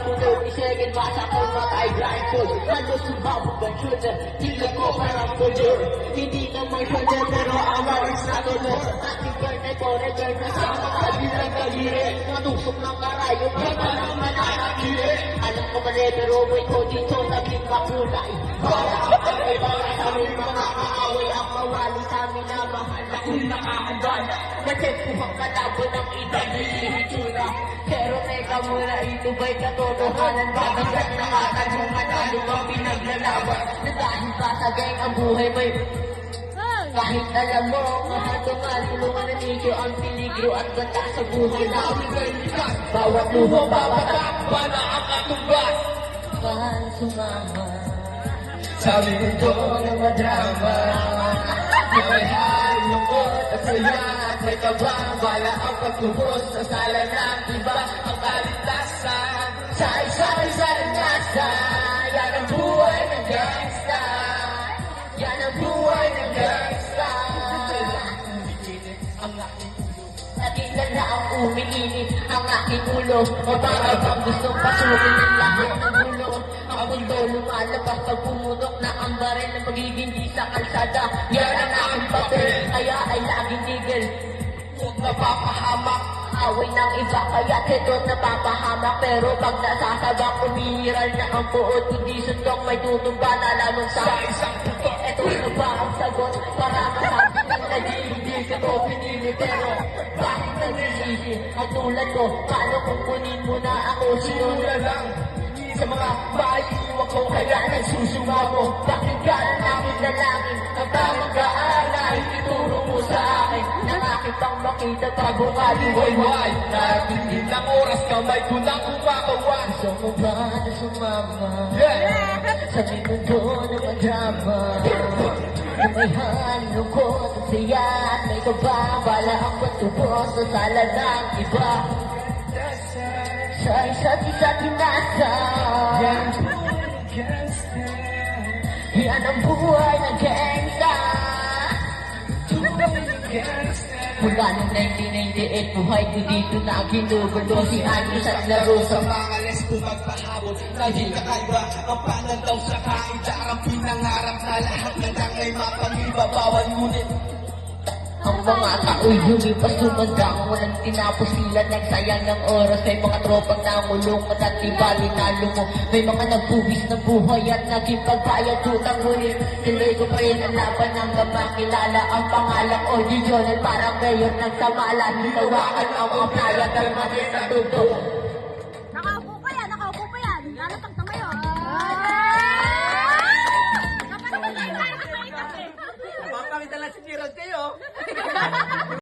mo 37, basa ko matay grind food. Halos sumabog ang shoulder, tila ko parang bulur. Hindi naman shoulder, pero ang waris na tulo. Ating birthday ko, return na sa mga kabilang galiri. Matusok ng karayo, pero parang mananakili. Alam ko mali, pero may ko dito naging makulay. Para ang para sa aming mga kaaway, ang mawali sa amin na mahal na kung nakakagana. Natin po ang kalabo ng ibang hihitsura. Pero teka muna, ito ba'y katotohanan? Babagat na katanong manalo ang pinaglalaban. Na dahil pasagay ang buhay may kahit alam mo, mahal ko nga, tulungan na ninyo ang peligro at ganda sa buhay namin. Bawat luho, bawat takba na ang katumbas. Mahal sumama sa mundo ng madrama. May halungkot at saya at may kababala ang pagtubos sa sala ng iba. Ang kaligtasan sa isa-isang nasa. Yan ang buhay ng gangsta. Yan ang buhay ng gangsta. Ang aking ulo, nakita na ang umiinit ang aking ulo. O bakit ang gustong pasukin ng lahat ng ulo? Ang mundo lumalabas pag pumunok na ang baril na magiging di sa kalsada. Yan ang aking papel, kaya ay laging tigil. Huwag napapahamak, away ng iba, kaya ito napapahamak. Pero pag nasasabak, umihiral na ang puot. Hindi sundok, may tutumba na lamang sa isang puto. Ito na ba ang sagot para masabi ng nagiging ka to pinili? Pero bakit nagsisisi ang tulad ko? Paano kung kunin mo na ako? Sino na lang sa mga maiiwan ko, kaya nagsusuma mo. Bakit ka na namin nalangin ang tamang kaalay? Ituro mo sa akin ng aking pang makita bago kaliwayway. Narating lang oras, kamay ko na kumakawan. Gusto mo ba na sumama? Sa may mundo na madrama. Na may halungkot at saya at may kababala ang patubos sa sala ng iba. Sa isa't isa tinasa. Yan ang buhay ng gangsta. Mula noong 1998, buhay ko dito na ginugulo. Si Anos at laro sa mga lesbo magpahabol. Dahil kakaiba ang pananaw sa kaida. Ang pinangarap na lahat na lang ay mapangibabawan. Ngunit ang mga tao'y lumipas sumandang. Walang tinapos sila, nagsayang ng oras. May mga tropang nangulungan at ibali nalo mo. May mga nagbuwis na buhay at naging pagbayad utang. Ngunit tuloy ko pa rin ang laban hanggang makilala ang pangalang original. Parang mayor ng samalan, hinawakan ang mga playa ng mga natuto. Nakaupo pa yan, nakaupo pa yan. Lalatag na ngayon. Napakalitan lang si Gerald kayo.